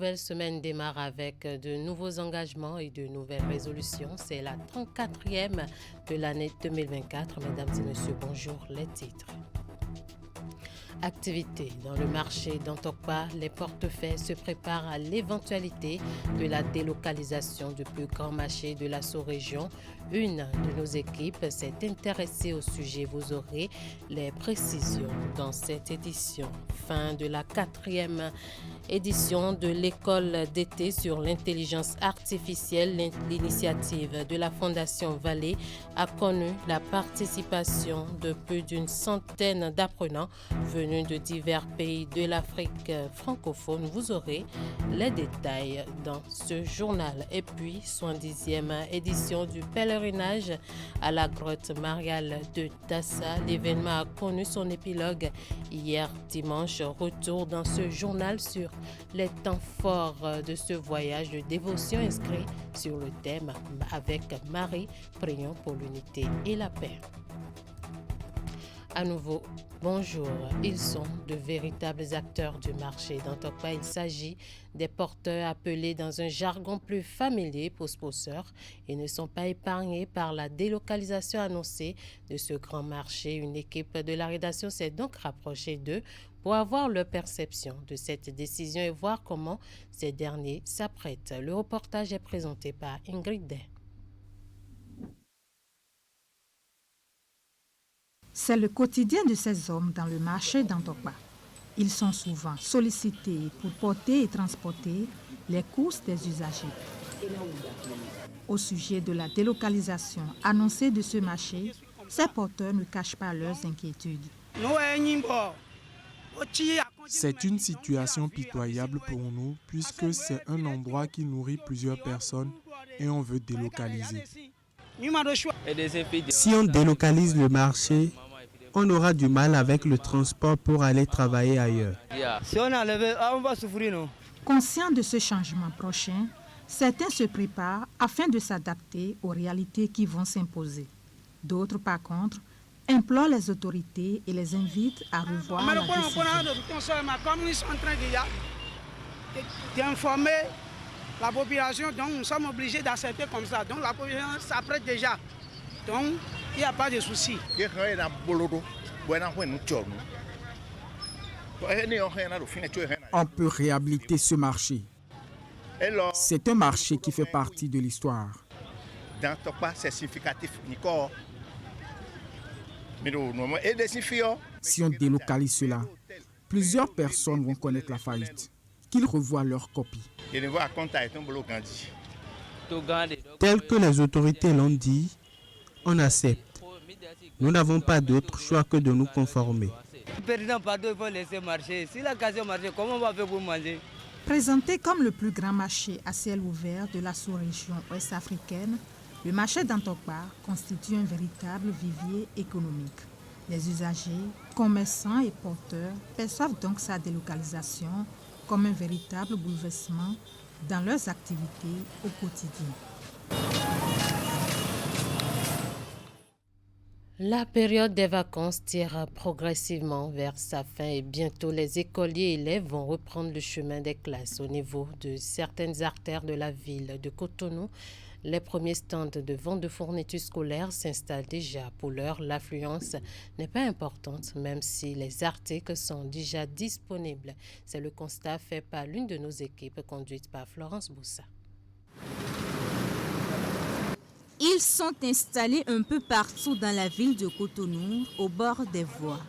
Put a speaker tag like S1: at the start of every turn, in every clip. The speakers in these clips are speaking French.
S1: nouvelle semaine démarre avec de nouveaux engagements et de nouvelles résolutions. C'est la 34e de l'année 2024. Mesdames et messieurs, bonjour, les titres. Activité dans le marché d'Antokpa, les portefeuilles se préparent à l'éventualité de la délocalisation du plus grand marché de la sous-région. Une de nos équipes s'est intéressée au sujet. Vous aurez les précisions dans cette édition. Fin de la 4e édition de l'école d'été sur l'intelligence artificielle. L'initiative de la Fondation Vallée a connu la participation de plus d'une centaine d'apprenants venus de divers pays de l'Afrique francophone. Vous aurez les détails dans ce journal. Et puis, 70e édition du pèlerinage à la grotte mariale de Tassa. L'événement a connu son épilogue hier dimanche. Retour dans ce journal sur les temps forts de ce voyage de dévotion inscrit sur le thème avec Marie, prions pour l'unité et la paix. À nouveau, bonjour. Ils sont de véritables acteurs du marché d'Antokpa. Il s'agit des porteurs appelés dans un jargon plus familier posposeurs et ne sont pas épargnés par la délocalisation annoncée de ce grand marché. Une équipe de la rédaction s'est donc rapprochée d'eux pour avoir leur perception de cette décision et voir comment ces derniers s'apprêtent. Le reportage est présenté par Ingrid Day.
S2: C'est le quotidien de ces hommes dans le marché d'Antokpa. Ils sont souvent sollicités pour porter et transporter les courses des usagers. Au sujet de la délocalisation annoncée de ce marché, ces porteurs ne cachent pas leurs inquiétudes.
S3: C'est une situation pitoyable pour nous puisque c'est un endroit qui nourrit plusieurs personnes et on veut délocaliser.
S4: Si on délocalise le marché, on aura du mal avec le transport pour aller travailler ailleurs.
S5: Si on enlève, on va souffrir, non?
S2: Conscients de ce changement prochain, certains se préparent afin de s'adapter aux réalités qui vont s'imposer. D'autres, par contre, implorent les autorités et les invitent à revoir la décision.
S6: Comme ils sont en train d'informer la population, donc nous sommes obligés d'accepter comme ça. Donc la population s'apprête déjà. Donc il n'y a pas de souci.
S7: On peut réhabiliter ce marché. C'est un marché qui fait partie de l'histoire.
S8: Dans Tokpa, c'est significatif.
S7: Si on délocalise cela, plusieurs personnes vont connaître la faillite. Qu'ils revoient leur copie.
S4: Tel que les autorités l'ont dit, on accepte. Nous n'avons pas d'autre choix que de nous conformer.
S5: Président, pardon, il faut laisser marcher. Si la case marche, comment on va faire pour manger?
S2: Présenté comme le plus grand marché à ciel ouvert de la sous-région ouest-africaine, le marché d'Antokpa constitue un véritable vivier économique. Les usagers, commerçants et porteurs perçoivent donc sa délocalisation comme un véritable bouleversement dans leurs activités au quotidien.
S1: La période des vacances tire progressivement vers sa fin et bientôt les écoliers et élèves vont reprendre le chemin des classes. Au niveau de certaines artères de la ville de Cotonou, les premiers stands de vente de fournitures scolaires s'installent déjà. Pour l'heure, l'affluence n'est pas importante, même si les articles sont déjà disponibles. C'est le constat fait par l'une de nos équipes conduite par Florence Boussa.
S9: Ils sont installés un peu partout dans la ville de Cotonou, au bord des voies.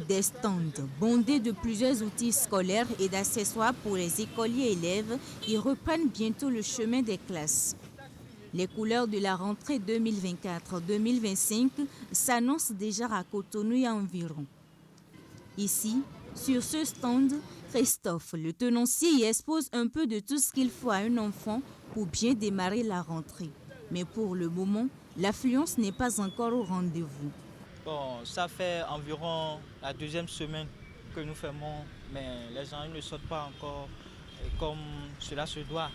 S9: Des stands bondés de plusieurs outils scolaires et d'accessoires pour les écoliers et élèves y reprennent bientôt le chemin des classes. Les couleurs de la rentrée 2024-2025 s'annoncent déjà à Cotonou et environ. Ici, sur ce stand, Christophe, le tenancier, y expose un peu de tout ce qu'il faut à un enfant pour bien démarrer la rentrée. Mais pour le moment, l'affluence n'est pas encore au rendez-vous.
S10: Bon, ça fait environ la deuxième semaine que nous fermons, mais les gens ne sortent pas encore comme cela se doit.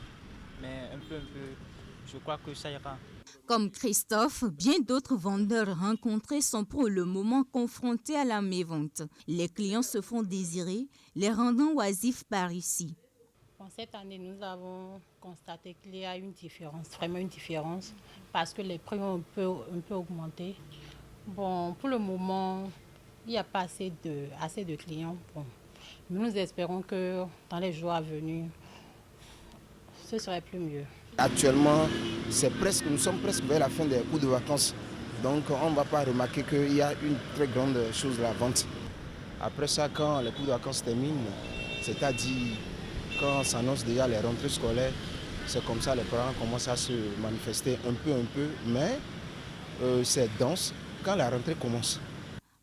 S10: Mais un peu, je crois que ça ira.
S9: Comme Christophe, bien d'autres vendeurs rencontrés sont pour le moment confrontés à la mévente. Les clients se font désirer, les rendant oisifs par ici.
S11: Bon, cette année, nous avons constaté qu'il y a une différence, vraiment une différence, parce que les prix ont un peu augmenté. Bon, pour le moment, il n'y a pas assez de clients. Bon, nous espérons que dans les jours à venir, ce serait plus mieux.
S12: Actuellement, nous sommes presque vers la fin des cours de vacances. Donc on ne va pas remarquer qu'il y a une très grande chose de la vente. Après ça, quand les cours de vacances se terminent, c'est-à-dire quand s'annonce déjà les rentrées scolaires, c'est comme ça les parents commencent à se manifester un peu, mais c'est dense quand la rentrée commence.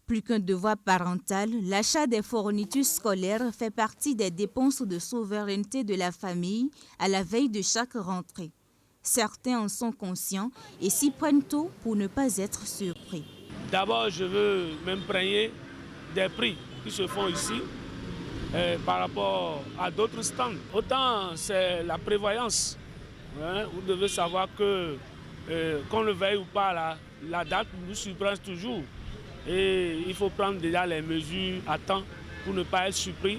S9: Plus qu'un devoir parental, l'achat des fournitures scolaires fait partie des dépenses de souveraineté de la famille à la veille de chaque rentrée. Certains en sont conscients et s'y prennent tôt pour ne pas être surpris.
S13: D'abord, je veux m'imprégner des prix qui se font ici par rapport à d'autres stands. Autant c'est la prévoyance. Vous devez savoir que, qu'on le veuille ou pas, la date nous surprend toujours. Et il faut prendre déjà les mesures à temps pour ne pas être surpris.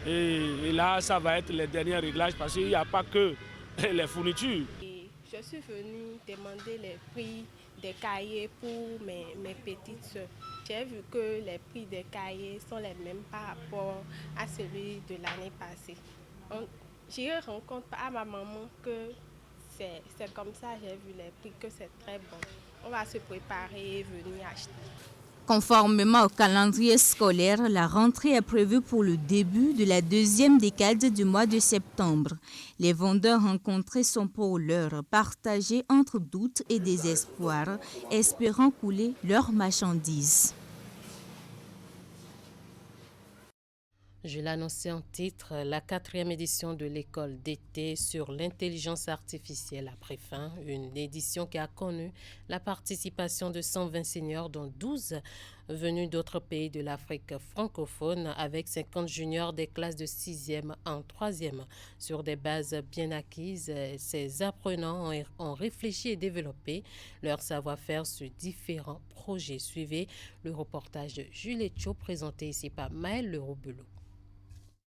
S13: Et là, ça va être les derniers réglages parce qu'il n'y a pas que les fournitures.
S14: Je suis venue demander les prix des cahiers pour mes petites soeurs. J'ai vu que les prix des cahiers sont les mêmes par rapport à celui de l'année passée. J'y rends compte à ma maman que c'est comme ça, j'ai vu les prix, que c'est très bon. On va se préparer et venir acheter.
S9: Conformément au calendrier scolaire, la rentrée est prévue pour le début de la deuxième décade du mois de septembre. Les vendeurs rencontrés sont pour l'heure partagés entre doutes et désespoir, espérant couler leurs marchandises.
S1: Je l'annonçais en titre, la 4e édition de l'école d'été sur l'intelligence artificielle a pris fin. Une édition qui a connu la participation de 120 seniors, dont 12 venus d'autres pays de l'Afrique francophone, avec 50 juniors des classes de 6e en 3e. Sur des bases bien acquises, ces apprenants ont réfléchi et développé leur savoir-faire sur différents projets. Suivez le reportage de Jules Cho, présenté ici par Maël Leroux-Belot.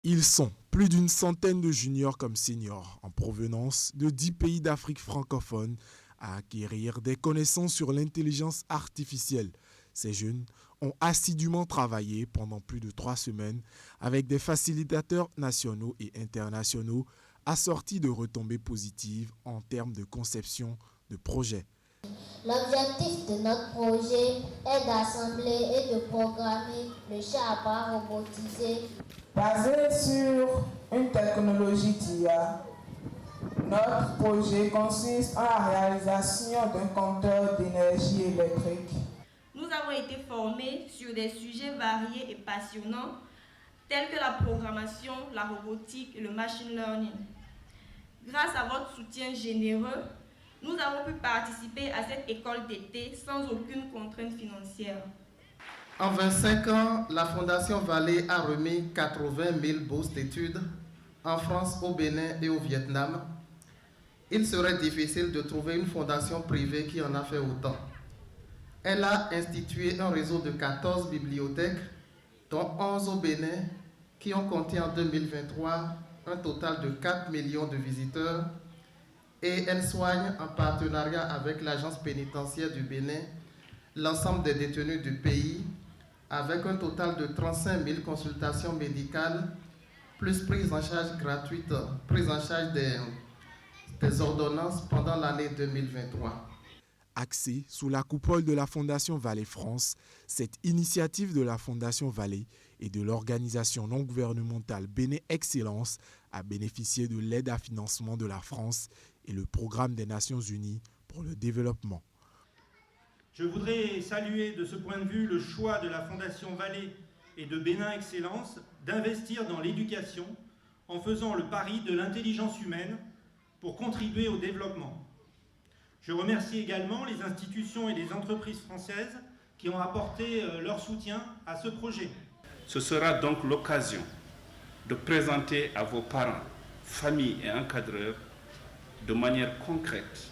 S3: Ils sont plus d'une centaine de juniors comme seniors en provenance de 10 pays d'Afrique francophone à acquérir des connaissances sur l'intelligence artificielle. Ces jeunes ont assidûment travaillé pendant plus de 3 semaines avec des facilitateurs nationaux et internationaux assortis de retombées positives en termes de conception de projets.
S15: L'objectif de notre projet est d'assembler et de programmer le chat à bras robotisé.
S16: Basé sur une technologie d'IA, notre projet consiste en la réalisation d'un compteur d'énergie électrique.
S17: Nous avons été formés sur des sujets variés et passionnants, tels que la programmation, la robotique et le machine learning. Grâce à votre soutien généreux, nous avons pu participer à cette école d'été sans aucune contrainte financière.
S18: En 25 ans, la Fondation Vallée a remis 80 000 bourses d'études en France, au Bénin et au Vietnam. Il serait difficile de trouver une fondation privée qui en a fait autant. Elle a institué un réseau de 14 bibliothèques, dont 11 au Bénin, qui ont compté en 2023 un total de 4 millions de visiteurs. Et elle soigne en partenariat avec l'agence pénitentiaire du Bénin l'ensemble des détenus du pays, avec un total de 35 000 consultations médicales, plus prise en charge gratuite, prise en charge des ordonnances pendant l'année 2023.
S3: Axée sous la coupole de la Fondation Vallée France, cette initiative de la Fondation Vallée et de l'organisation non gouvernementale Bénin Excellence a bénéficié de l'aide à financement de la France et le programme des Nations Unies pour le développement.
S19: Je voudrais saluer de ce point de vue le choix de la Fondation Vallée et de Bénin Excellence d'investir dans l'éducation en faisant le pari de l'intelligence humaine pour contribuer au développement. Je remercie également les institutions et les entreprises françaises qui ont apporté leur soutien à ce projet.
S20: Ce sera donc l'occasion de présenter à vos parents, familles et encadreurs de manière concrète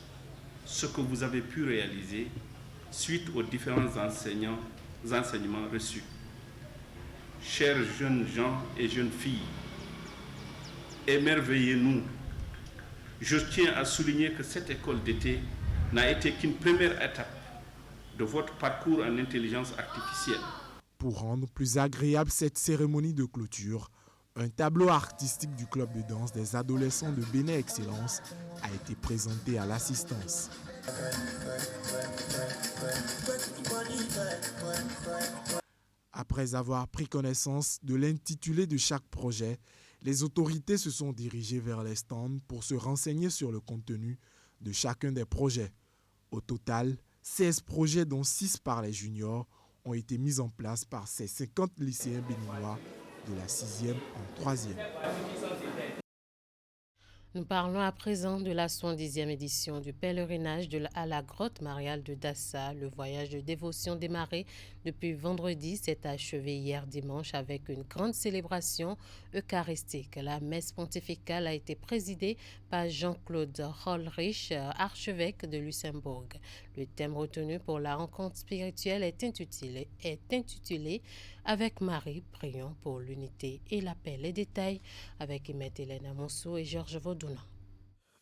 S20: ce que vous avez pu réaliser suite aux différents enseignements reçus. Chers jeunes gens et jeunes filles, émerveillez-nous. Je tiens à souligner que cette école d'été n'a été qu'une première étape de votre parcours en intelligence artificielle.
S3: Pour rendre plus agréable cette cérémonie de clôture, un tableau artistique du club de danse des adolescents de Bénin Excellence a été présenté à l'assistance. Après avoir pris connaissance de l'intitulé de chaque projet, les autorités se sont dirigées vers les stands pour se renseigner sur le contenu de chacun des projets. Au total, 16 projets dont 6 par les juniors ont été mis en place par ces 50 lycéens béninois de la 6e en 3e.
S1: Nous parlons à présent de la 70e édition du pèlerinage à la grotte mariale de Dassa. Le voyage de dévotion démarré depuis vendredi s'est achevé hier dimanche avec une grande célébration eucharistique. La messe pontificale a été présidée par Jean-Claude Rollrich, archevêque de Luxembourg. Le thème retenu pour la rencontre spirituelle est intitulé Avec Marie, prions pour l'unité et la paix. Les détails avec Imette Hélène Amonsou et Georges Vaudounan.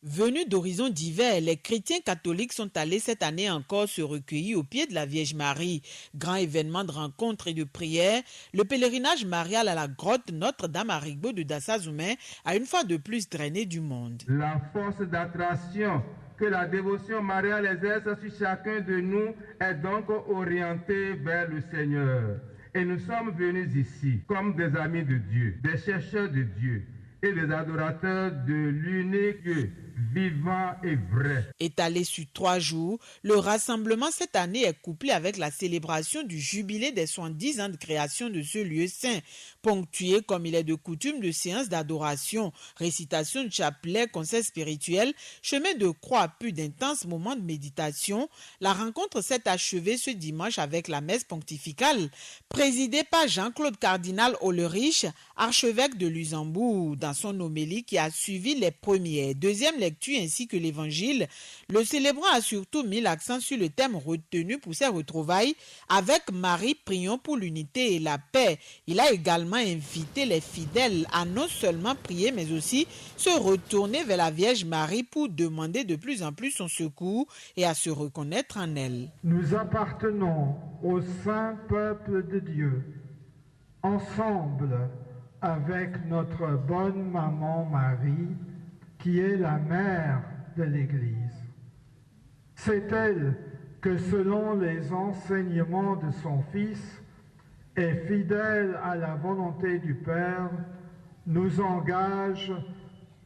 S21: Venus d'horizons divers, les chrétiens catholiques sont allés cette année encore se recueillir au pied de la Vierge Marie. Grand événement de rencontre et de prière, le pèlerinage marial à la grotte Notre-Dame-Arigbo de Dassa-Zoumé a une fois de plus drainé du monde.
S22: La force d'attraction que la dévotion mariale exerce sur chacun de nous est donc orientée vers le Seigneur. Et nous sommes venus ici comme des amis de Dieu, des chercheurs de Dieu et des adorateurs de l'unique Dieu vivant et vrai.
S21: Étalé sur 3 jours, le rassemblement cette année est couplé avec la célébration du jubilé des 70 ans de création de ce lieu saint, ponctué comme il est de coutume de séances d'adoration, récitation de chapelet, concert spirituel, chemin de croix puis d'intenses moments de méditation. La rencontre s'est achevée ce dimanche avec la messe pontificale, présidée par Jean-Claude Cardinal Rollrich, archevêque de Luxembourg. Dans son homélie qui a suivi les premières et deuxièmes lectures ainsi que l'évangile, le célébrant a surtout mis l'accent sur le thème retenu pour ses retrouvailles. Avec Marie, prions pour l'unité et la paix. Il a également invité les fidèles à non seulement prier mais aussi se retourner vers la Vierge Marie pour demander de plus en plus son secours et à se reconnaître en elle.
S22: Nous appartenons au saint peuple de Dieu, ensemble avec notre bonne maman Marie, qui est la mère de l'Église. C'est elle que, selon les enseignements de son Fils, et fidèle à la volonté du Père, nous engage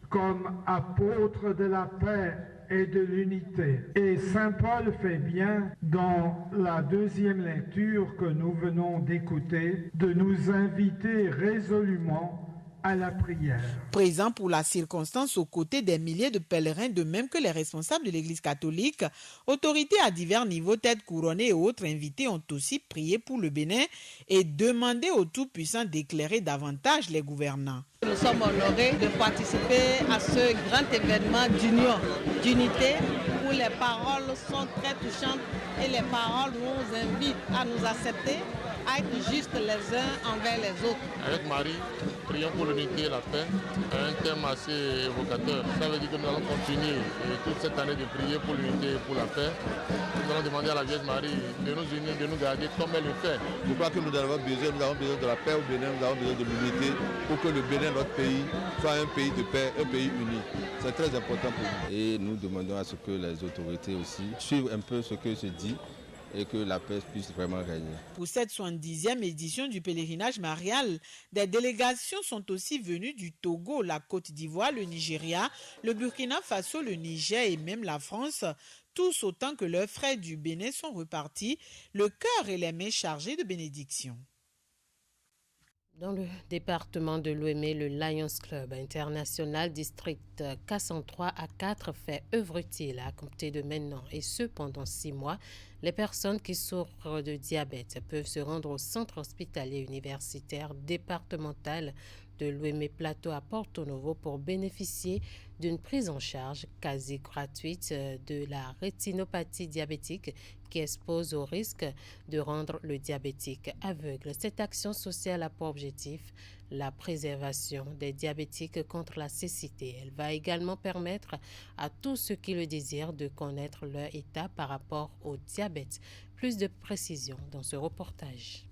S22: comme apôtres de la paix et de l'unité. Et saint Paul fait bien, dans la deuxième lecture que nous venons d'écouter, de nous inviter résolument à la prière.
S21: Présent pour la circonstance aux côtés des milliers de pèlerins, de même que les responsables de l'Église catholique, autorités à divers niveaux, têtes couronnées et autres invités ont aussi prié pour le Bénin et demandé au Tout-Puissant d'éclairer davantage les gouvernants.
S23: Nous sommes honorés de participer à ce grand événement d'union, d'unité, où les paroles sont très touchantes et les paroles nous invitent à nous accepter, à être justes les uns envers les autres.
S24: Avec Marie, prions pour l'unité et la paix, un thème assez évocateur. Ça veut dire que nous allons continuer toute cette année de prier pour l'unité et pour la paix. Nous allons demander à la Vierge Marie de nous unir, de nous garder comme elle le fait.
S25: Je crois que nous avons besoin de la paix au Bénin, nous avons besoin de l'unité pour que le Bénin, notre pays, soit un pays de paix, un pays uni. C'est très important pour nous. Et nous demandons à ce que les autorités aussi suivent un peu ce que se dit et que la paix puisse vraiment régner.
S21: Pour cette 70e édition du pèlerinage marial, des délégations sont aussi venues du Togo, la Côte d'Ivoire, le Nigeria, le Burkina Faso, le Niger et même la France. Tous autant que leurs frères du Bénin sont repartis, le cœur et les mains chargés de bénédictions.
S1: Dans le département de l'Ouémé, le Lions Club International District K103 à 4 fait œuvre utile à compter de maintenant et ce pendant 6 mois. Les personnes qui souffrent de diabète peuvent se rendre au centre hospitalier universitaire départemental de l'Ouémé Plateau à Porto Novo pour bénéficier d'une prise en charge quasi gratuite de la rétinopathie diabétique qui expose au risque de rendre le diabétique aveugle. Cette action sociale a pour objectif la préservation des diabétiques contre la cécité. Elle va également permettre à tous ceux qui le désirent de connaître leur état par rapport au diabète. Plus de précisions dans ce reportage.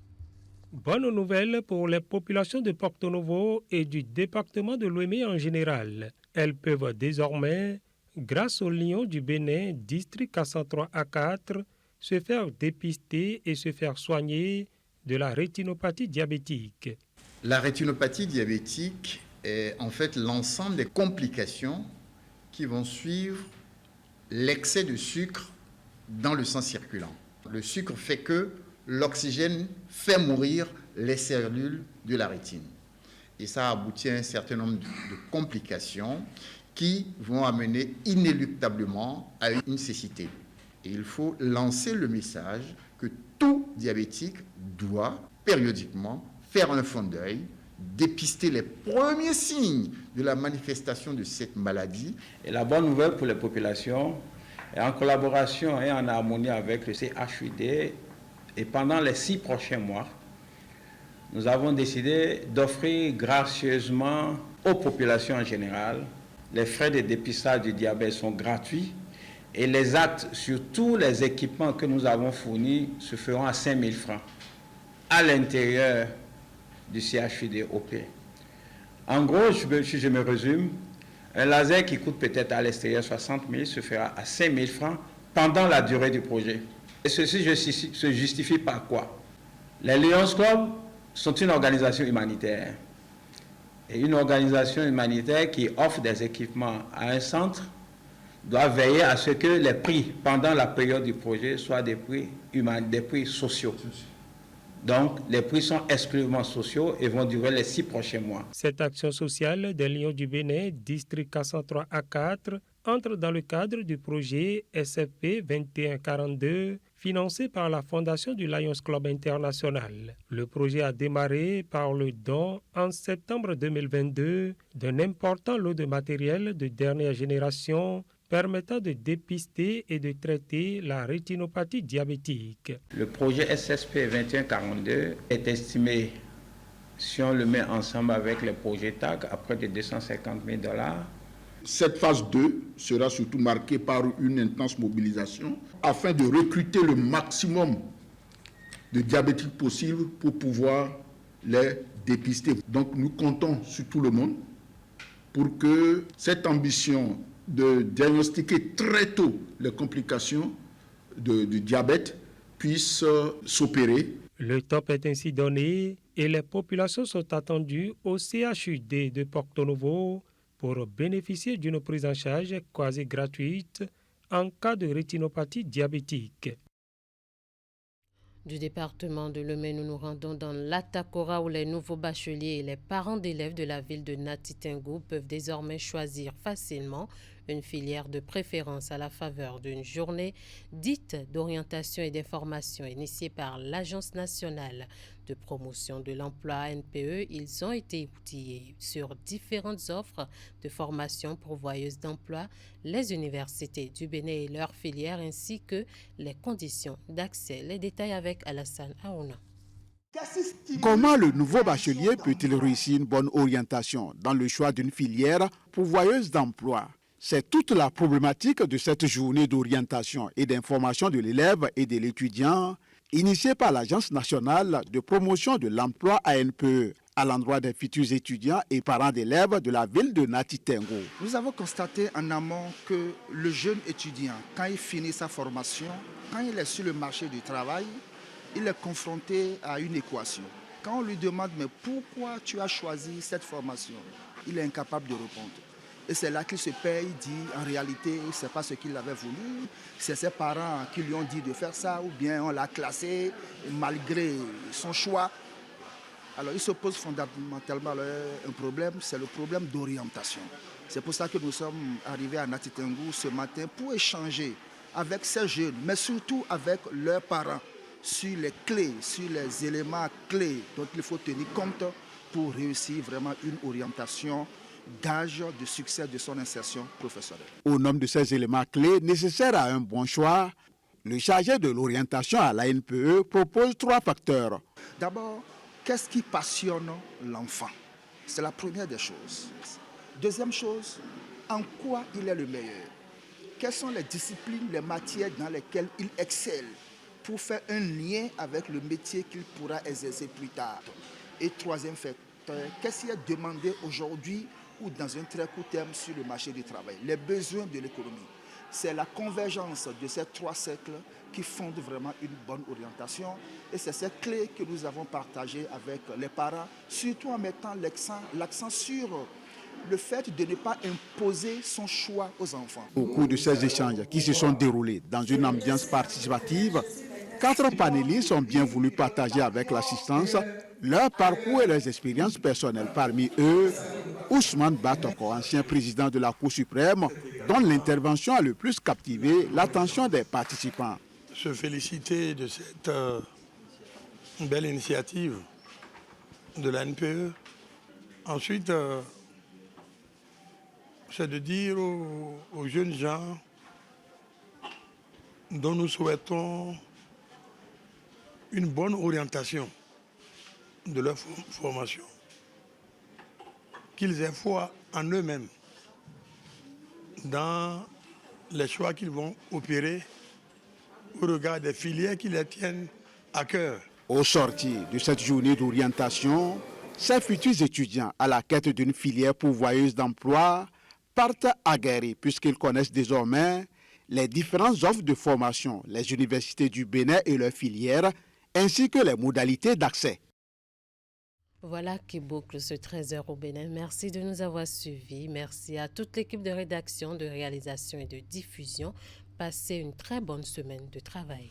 S4: Bonne nouvelle pour les populations de Porto Novo et du département de l'Ouémé en général. Elles peuvent désormais, grâce au Lion du Bénin, district 403 à 4, se faire dépister et se faire soigner de la rétinopathie diabétique.
S5: La rétinopathie diabétique est en fait l'ensemble des complications qui vont suivre l'excès de sucre dans le sang circulant. Le sucre fait que l'oxygène fait mourir les cellules de la rétine. Et ça aboutit à un certain nombre de complications qui vont amener inéluctablement à une cécité. Et il faut lancer le message que tout diabétique doit périodiquement faire un fond d'œil, dépister les premiers signes de la manifestation de cette maladie.
S6: Et la bonne nouvelle pour les populations, est en collaboration et en harmonie avec le CHUD, et pendant les 6 prochains mois, nous avons décidé d'offrir gracieusement aux populations en général. Les frais de dépistage du diabète sont gratuits et les actes sur tous les équipements que nous avons fournis se feront à 5 000 francs à l'intérieur du CHUD OP. En gros, si je me résume, un laser qui coûte peut-être à l'extérieur 60 000 se fera à 5 000 francs pendant la durée du projet. Et ceci se justifie par quoi? Les Lions Club sont une organisation humanitaire. Et une organisation humanitaire qui offre des équipements à un centre doit veiller à ce que les prix pendant la période du projet soient des prix humains, des prix sociaux. Donc, les prix sont exclusivement sociaux et vont durer les 6 prochains mois.
S4: Cette action sociale des Lions du Bénin, district 403 à 4, entre dans le cadre du projet SFP 2142, financé par la Fondation du Lions Club International. Le projet a démarré par le don en septembre 2022 d'un important lot de matériel de dernière génération permettant de dépister et de traiter la rétinopathie diabétique.
S6: Le projet SSP 2142 est estimé, si on le met ensemble avec les projets TAG, à près de 250 000 $.
S7: Cette phase 2 sera surtout marquée par une intense mobilisation afin de recruter le maximum de diabétiques possibles pour pouvoir les dépister. Donc nous comptons sur tout le monde pour que cette ambition de diagnostiquer très tôt les complications du diabète puisse s'opérer.
S4: Le top est ainsi donné et les populations sont attendues au CHUD de Porto Novo pour bénéficier d'une prise en charge quasi gratuite en cas de rétinopathie diabétique.
S1: Du département de Lomé, nous nous rendons dans l'Atakora où les nouveaux bacheliers et les parents d'élèves de la ville de Nati-Tingo peuvent désormais choisir facilement une filière de préférence à la faveur d'une journée dite d'orientation et d'information initiée par l'Agence nationale de promotion de l'emploi ANPE. Ils ont été outillés sur différentes offres de formation pourvoyeuses d'emploi, les universités du Bénin et leurs filières ainsi que les conditions d'accès. Les détails avec Alassane Aouna.
S8: Comment le nouveau bachelier peut-il réussir une bonne orientation dans le choix d'une filière pourvoyeuse d'emploi? C'est toute la problématique de cette journée d'orientation et d'information de l'élève et de l'étudiant initiée par l'Agence nationale de promotion de l'emploi ANPE à l'endroit des futurs étudiants et parents d'élèves de la ville de Nati-Tingo.
S26: Nous avons constaté en amont que le jeune étudiant, quand il finit sa formation, quand il est sur le marché du travail, il est confronté à une équation. Quand on lui demande « mais pourquoi tu as choisi cette formation ?», il est incapable de répondre. Et c'est là qu'il se paye, il dit en réalité, ce n'est pas ce qu'il avait voulu, c'est ses parents qui lui ont dit de faire ça, ou bien on l'a classé malgré son choix. Alors il se pose fondamentalement un problème, c'est le problème d'orientation. C'est pour ça que nous sommes arrivés à Nati-Tingo ce matin pour échanger avec ces jeunes, mais surtout avec leurs parents, sur les clés, sur les éléments clés dont il faut tenir compte pour réussir vraiment une orientation gage de succès de son insertion professionnelle.
S8: Au nombre de ces éléments clés nécessaires à un bon choix, le chargé de l'orientation à l'ANPE propose 3 facteurs.
S26: D'abord, qu'est-ce qui passionne l'enfant? C'est la première des choses. Deuxième chose, en quoi il est le meilleur? Quelles sont les disciplines, les matières dans lesquelles il excelle pour faire un lien avec le métier qu'il pourra exercer plus tard? Et troisième facteur, qu'est-ce qui est demandé aujourd'hui ou dans un très court terme sur le marché du travail? Les besoins de l'économie. C'est la convergence de ces 3 cercles qui fondent vraiment une bonne orientation. Et c'est ces clés que nous avons partagées avec les parents, surtout en mettant l'accent sur le fait de ne pas imposer son choix aux enfants.
S8: Au cours de ces échanges qui se sont déroulés dans une ambiance participative, 4 panélistes ont bien voulu partager avec l'assistance leur parcours et leurs expériences personnelles. Parmi eux, Ousmane Batoko, ancien président de la Cour suprême, dont l'intervention a le plus captivé l'attention des participants.
S2: Se féliciter de cette belle initiative de l'ANPE. Ensuite, c'est de dire aux jeunes gens dont nous souhaitons une bonne orientation de leur formation, qu'ils aient foi en eux-mêmes, dans les choix qu'ils vont opérer au regard des filières qui les tiennent à cœur.
S8: Au sortir de cette journée d'orientation, ces futurs étudiants à la quête d'une filière pourvoyeuse d'emploi partent aguerris puisqu'ils connaissent désormais les différentes offres de formation, les universités du Bénin et leurs filières, ainsi que les modalités d'accès.
S1: Voilà qui boucle ce 13h au Bénin. Merci de nous avoir suivis. Merci à toute l'équipe de rédaction, de réalisation et de diffusion. Passez une très bonne semaine de travail.